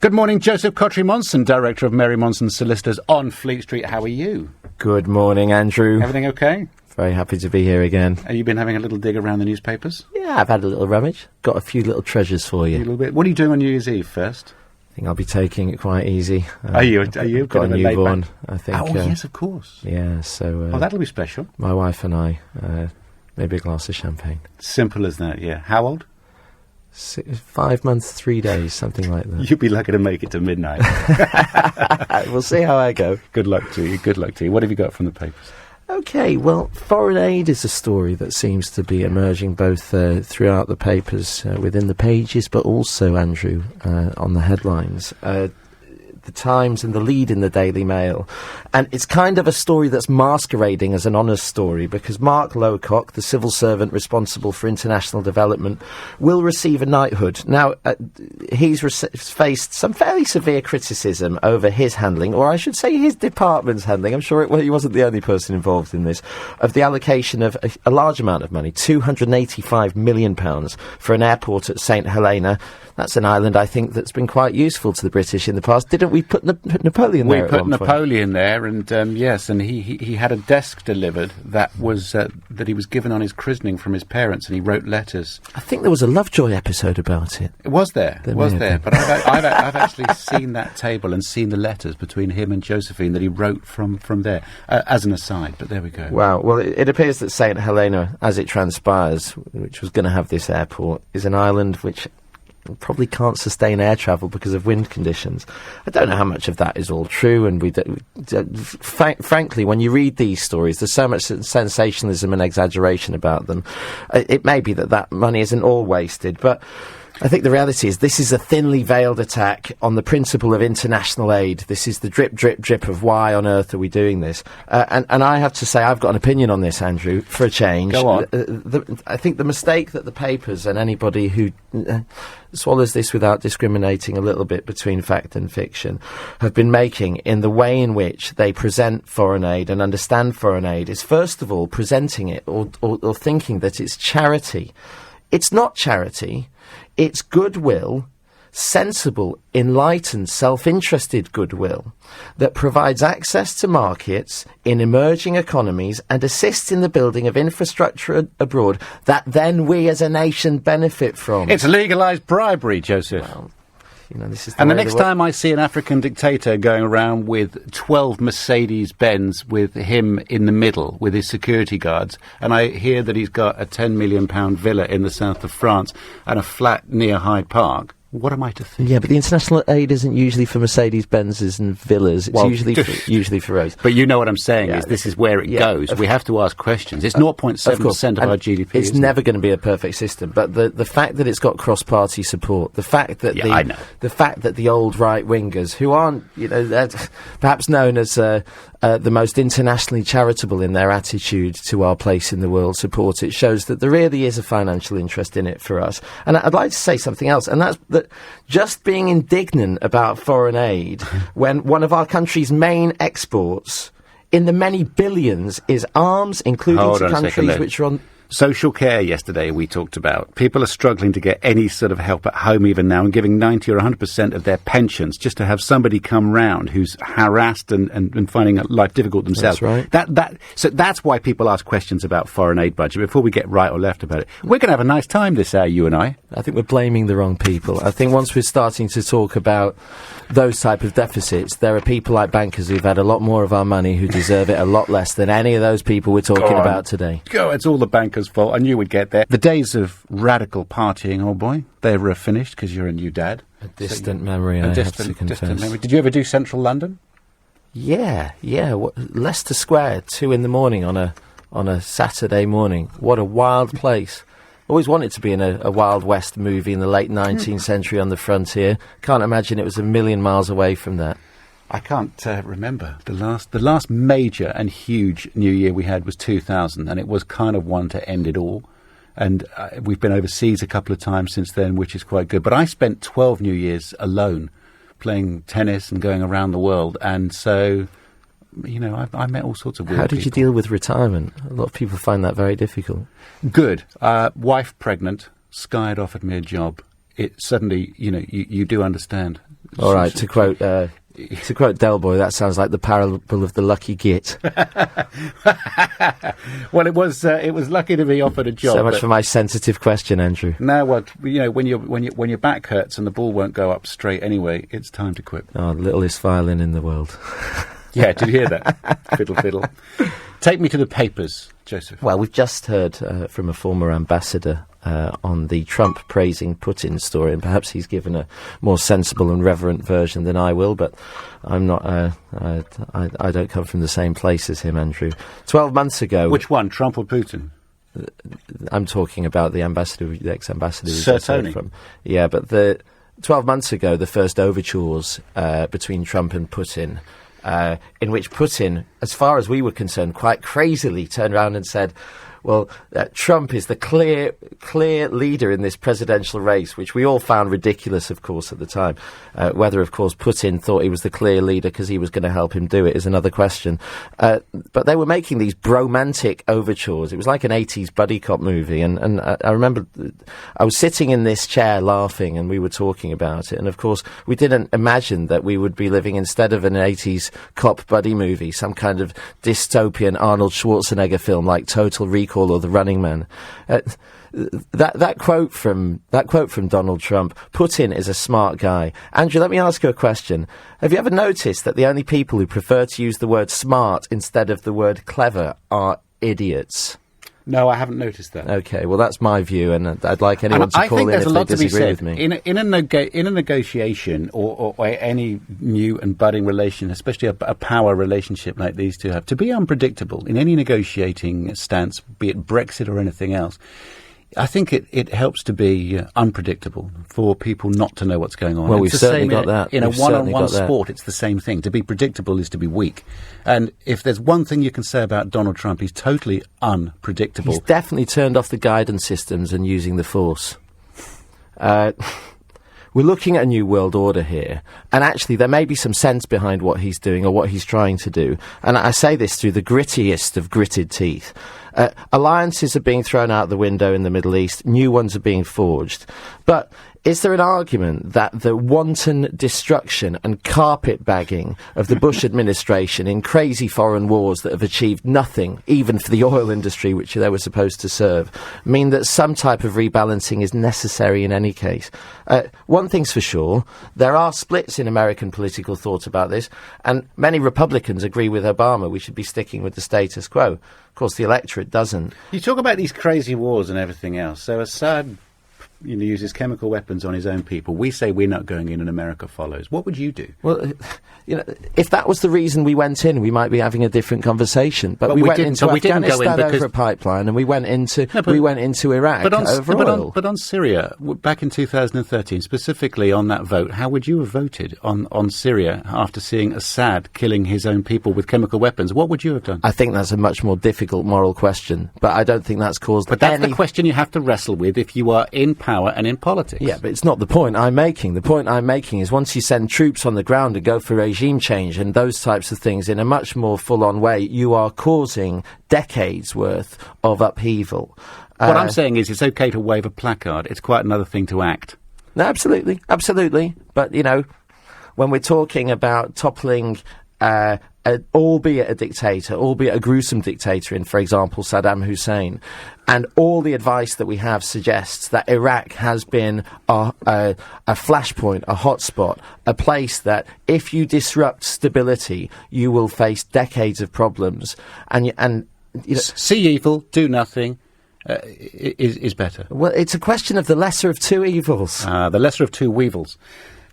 Good morning, Joseph Kotrie-Monson, Director of Mary Monson Solicitors on Fleet Street. How are you? Good morning, Andrew. Everything okay? Very happy to be here again. Have you been having a little dig around the newspapers? Yeah, I've had a little rummage. Got a few little treasures for you. A little bit. What are you doing on New Year's Eve first? I think I'll be taking it quite easy. Are you? Got a newborn, I think. Oh, yes, of course. Yeah, so... that'll be special. My wife and I, maybe a glass of champagne. Simple as that, yeah. How old? 5 months, 3 days, something like that. You'll be lucky to make it to midnight. We'll see how I go. Good luck to you, good luck to you. What have you got from the papers? OK, well, foreign aid is a story that seems to be emerging both throughout the papers, within the pages, but also, Andrew, on the headlines. The Times and the lead in the Daily Mail. And it's kind of a story that's masquerading as an honours story, because Mark Lowcock, the civil servant responsible for international development, will receive a knighthood. Now, he's faced some fairly severe criticism over his handling, or I should say his department's handling. I'm sure he wasn't the only person involved in this, of the allocation of a large amount of money, £285 million, for an airport at St Helena. That's an island, I think, that's been quite useful to the British in the past. Didn't we put Napoleon there? We put Napoleon there, and yes, and he had a desk delivered that was that he was given on his christening from his parents, and he wrote letters. I think there was a Lovejoy episode about it. Was there? Was there? But I've actually seen that table and seen the letters between him and Josephine that he wrote from there, as an aside, but there we go. Wow. Well, it appears that St Helena, as it transpires, which was going to have this airport, is an island which probably can't sustain air travel because of wind conditions. I don't know how much of that is all true, and frankly, when you read these stories, there's so much sensationalism and exaggeration about them. It may be that money isn't all wasted, but I think the reality is this is a thinly veiled attack on the principle of international aid. This is the drip, drip, drip of why on earth are we doing this? And I have to say, I've got an opinion on this, Andrew, for a change. Go on. I think the mistake that the papers and anybody who swallows this without discriminating a little bit between fact and fiction have been making in the way in which they present foreign aid and understand foreign aid is, first of all, presenting it or thinking that it's charity. It's not charity. It's goodwill, sensible, enlightened, self-interested goodwill that provides access to markets in emerging economies and assists in the building of infrastructure abroad that then we as a nation benefit from. It's legalised bribery, Joseph. Well, this is and the next time I see an African dictator going around with 12 Mercedes-Benz with him in the middle with his security guards, and I hear that he's got a £10 million villa in the south of France and a flat near Hyde Park, what am I to think? Yeah, but the international aid isn't usually for Mercedes-Benzes and villas. It's usually for roads. But you know what I'm saying is this is where it goes. We have to ask questions. It's 0.7% of our GDP. It's never going to be a perfect system. But the fact that it's got cross-party support, the fact that the fact that the old right-wingers, who aren't perhaps known as the most internationally charitable in their attitude to our place in the world, support it, shows that there really is a financial interest in it for us. And I'd like to say something else, and that's that just being indignant about foreign aid when one of our country's main exports in the many billions is arms, including to countries which are on... Social care yesterday we talked about. People are struggling to get any sort of help at home even now and giving 90 or 100% of their pensions just to have somebody come round who's harassed and finding life difficult themselves. That's right. So that's why people ask questions about foreign aid budget before we get right or left about it. We're going to have a nice time this hour, you and I. I think we're blaming the wrong people. I think once we're starting to talk about those type of deficits, there are people like bankers who've had a lot more of our money who deserve it a lot less than any of those people we're talking about today. It's all the bankers' fault. I knew we'd get there. The days of radical partying, old boy, they're finished because you're a new dad. A distant memory, I have to confess. Distant memory. Did you ever do Central London? Yeah. Leicester Square, 2 a.m. on a Saturday morning. What a wild place. Always wanted to be in a Wild West movie in the late 19th century on the frontier. Can't imagine it was a million miles away from that. I can't remember. The last major and huge New Year we had was 2000, and it was kind of one to end it all. And we've been overseas a couple of times since then, which is quite good. But I spent 12 New Years alone, playing tennis and going around the world. And so, I met all sorts of weird people. How did you deal with retirement? A lot of people find that very difficult. Good. Wife pregnant. Sky had offered me a job. It suddenly, you do understand. All right, to quote Del Boy, that sounds like the parable of the lucky git. Well, it was lucky to be offered a job. So much for my sensitive question, Andrew. No, well, when your back hurts and the ball won't go up straight anyway, it's time to quit. Oh, littlest violin in the world. Yeah, did you hear that? Fiddle, fiddle. Take me to the papers, Joseph. Well, we've just heard from a former ambassador on the Trump praising Putin story, and perhaps he's given a more sensible and reverent version than I will, but I'm not, I don't come from the same place as him, Andrew. 12 months ago... Which one, Trump or Putin? I'm talking about the ambassador, the ex-ambassador. Sir Tony. From. Yeah, but 12 months ago, the first overtures between Trump and Putin, in which Putin, as far as we were concerned, quite crazily turned around and said, well, Trump is the clear leader in this presidential race, which we all found ridiculous, of course, at the time. Whether, of course, Putin thought he was the clear leader because he was going to help him do it is another question. But they were making these bromantic overtures. It was like an 80s buddy cop movie. And I remember I was sitting in this chair laughing and we were talking about it. And, of course, we didn't imagine that we would be living, instead of an 80s cop buddy movie, some kind of dystopian Arnold Schwarzenegger film like Total Recall or The Running Man. That quote from Donald Trump, Putin is a smart guy. Andrew, let me ask you a question. Have you ever noticed that the only people who prefer to use the word smart instead of the word clever are idiots? No, I haven't noticed that. Okay, well, that's my view, and I'd like anyone to call in if they disagree with me. In a negotiation or any new and budding relation, especially a power relationship like these two have, to be unpredictable in any negotiating stance, be it Brexit or anything else, I think it helps to be unpredictable for people not to know what's going on. Well, we've certainly got that. In a one-on-one sport, it's the same thing. To be predictable is to be weak. And if there's one thing you can say about Donald Trump, he's totally unpredictable. He's definitely turned off the guidance systems and using the force. We're looking at a new world order here, and actually there may be some sense behind what he's doing or what he's trying to do. And I say this through the grittiest of gritted teeth. Alliances are being thrown out the window in the Middle East, new ones are being forged. But is there an argument that the wanton destruction and carpetbagging of the Bush administration in crazy foreign wars that have achieved nothing, even for the oil industry, which they were supposed to serve, mean that some type of rebalancing is necessary in any case? One thing's for sure, there are splits in American political thought about this, and many Republicans agree with Obama we should be sticking with the status quo. Of course, the electorate doesn't. You talk about these crazy wars and everything else. So Assad uses chemical weapons on his own people. We say we're not going in and America follows. What would you do? Well, if that was the reason we went in, we might be having a different conversation. But we went into Afghanistan over a pipeline, and we went into Iraq over oil. But on Syria, back in 2013, specifically on that vote, how would you have voted on Syria after seeing Assad killing his own people with chemical weapons? What would you have done? I think that's a much more difficult moral question, but I don't think that's caused. But that's the question you have to wrestle with if you are in power and in politics. Yeah, but it's not the point I'm making. The point I'm making is once you send troops on the ground and go for regime change and those types of things in a much more full-on way, you are causing decades worth of upheaval. What I'm saying is it's okay to wave a placard. It's quite another thing to act. No, absolutely. But, when we're talking about toppling albeit a dictator, albeit a gruesome dictator in, for example, Saddam Hussein, and all the advice that we have suggests that Iraq has been a flashpoint, a hotspot, a place that if you disrupt stability, you will face decades of problems. And see evil, do nothing. Is better. Well, it's a question of the lesser of two evils. The lesser of two weevils.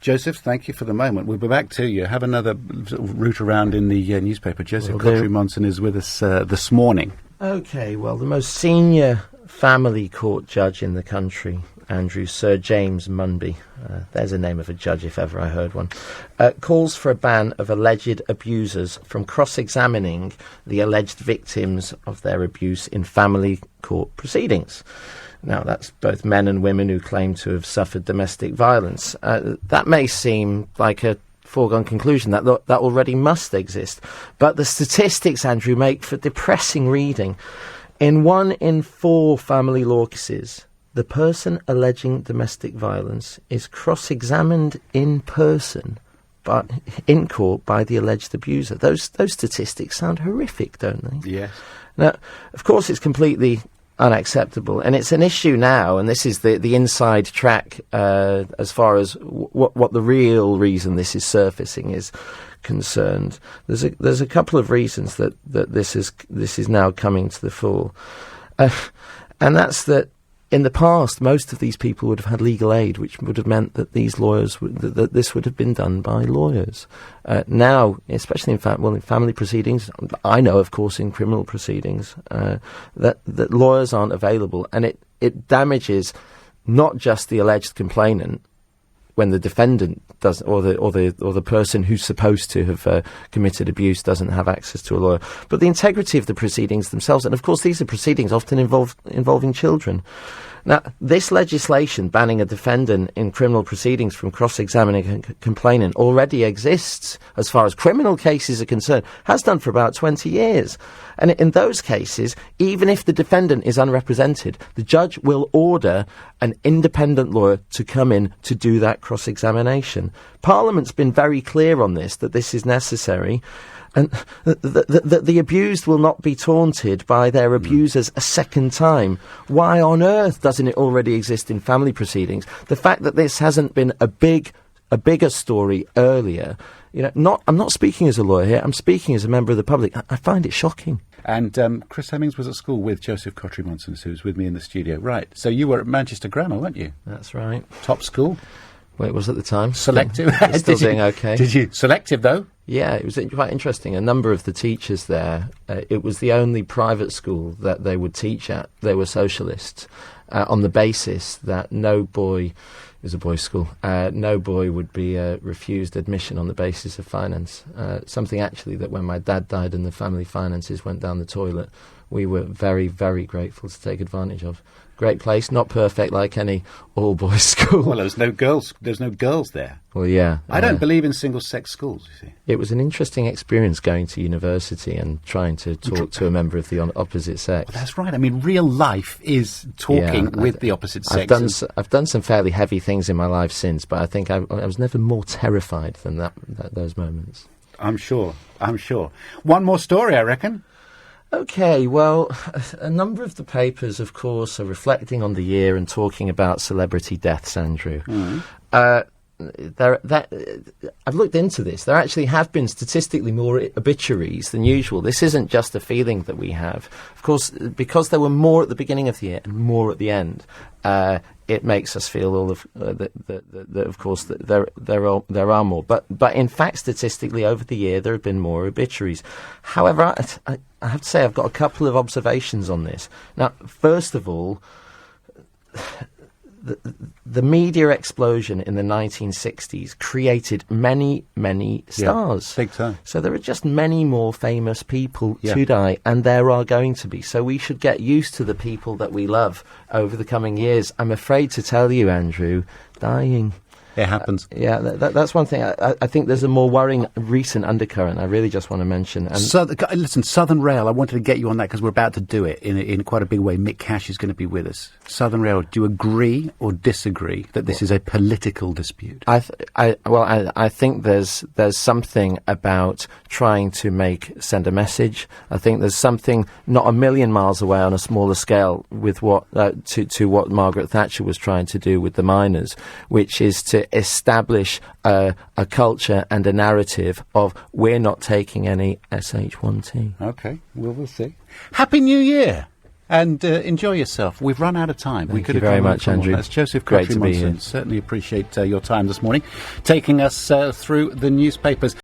Joseph, thank you for the moment. We'll be back to you. Have another route around in the newspaper. Joseph Kotrie-Monson is with us this morning. OK, well, the most senior family court judge in the country, Andrew, Sir James Munby, there's a name of a judge if ever I heard one, calls for a ban of alleged abusers from cross-examining the alleged victims of their abuse in family court proceedings. Now, that's both men and women who claim to have suffered domestic violence. That may seem like a foregone conclusion, that already must exist. But the statistics, Andrew, make for depressing reading. In 1 in 4 family law cases, the person alleging domestic violence is cross-examined in person, but in court by the alleged abuser. Those statistics sound horrific, don't they? Yes. Now, of course, it's completely unacceptable, and it's an issue now, and this is the inside track as far as what the real reason this is surfacing is concerned. There's a couple of reasons that this is now coming to the fore, and that's that in the past most of these people would have had legal aid, which would have meant that these lawyers that this would have been done by lawyers. Now, especially in family proceedings, I know, of course, in criminal proceedings, that lawyers aren't available, and it damages not just the alleged complainant when the defendant does, or the person who's supposed to have committed abuse doesn't have access to a lawyer, but the integrity of the proceedings themselves. And of course, these are proceedings often involving children. Now, this legislation banning a defendant in criminal proceedings from cross-examining a complainant already exists, as far as criminal cases are concerned, has done for about 20 years. And in those cases, even if the defendant is unrepresented, the judge will order an independent lawyer to come in to do that cross-examination. Parliament's been very clear on this, that this is necessary. And the abused will not be taunted by their abusers a second time. Why on earth doesn't it already exist in family proceedings? The fact that this hasn't been a bigger story earlier, I'm not speaking as a lawyer here, I'm speaking as a member of the public. I find it shocking. And Chris Hemmings was at school with Joseph Kotrie-Monson, who was with me in the studio. Right, so you were at Manchester Grammar, weren't you? That's right. Top school? Well, it was at the time. Selective? Still doing okay. Did you? Selective, though? Yeah, it was quite interesting. A number of the teachers there, it was the only private school that they would teach at. They were socialists, on the basis that no boy, it was a boys' school, no boy would be refused admission on the basis of finance. Something actually that when my dad died and the family finances went down the toilet, we were very, very grateful to take advantage of. Great place, not perfect like any all-boys school. Well, there's no girls there. Well, yeah. I don't believe in single-sex schools, you see. It was an interesting experience going to university and trying to talk to a member of the opposite sex. Well, that's right. I mean, real life is talking with the opposite sex. I've done some fairly heavy things in my life since, but I think I was never more terrified than those moments. I'm sure. One more story, I reckon. OK, well, a number of the papers, of course, are reflecting on the year and talking about celebrity deaths, Andrew. I've looked into this. There actually have been statistically more obituaries than usual. This isn't just a feeling that we have. Of course, because there were more at the beginning of the year and more at the end, it makes us feel all of that. Of course, that there are more. But in fact, statistically, over the year, there have been more obituaries. However, I have to say I've got a couple of observations on this. Now, first of all, the media explosion in the 1960s created many, many stars. Yeah, big time. So there are just many more famous people to die, and there are going to be. So we should get used to the people that we love over the coming years. I'm afraid to tell you, Andrew, dying. It happens. Yeah, that's one thing. I think there's a more worrying recent undercurrent I really just want to mention. And listen, Southern Rail, I wanted to get you on that because we're about to do it in quite a big way. Mick Cash is going to be with us. Southern Rail, do you agree or disagree that this is a political dispute? I think there's something about trying to send a message. I think there's something not a million miles away on a smaller scale with what Margaret Thatcher was trying to do with the miners, which is to establish a culture and a narrative of we're not taking any SH1T. OK, well, we'll see. Happy New Year! And enjoy yourself. We've run out of time. Thank you very much, Andrew. That's Joseph Great to be here. Kotrie-Monson. Certainly appreciate your time this morning, taking us through the newspapers.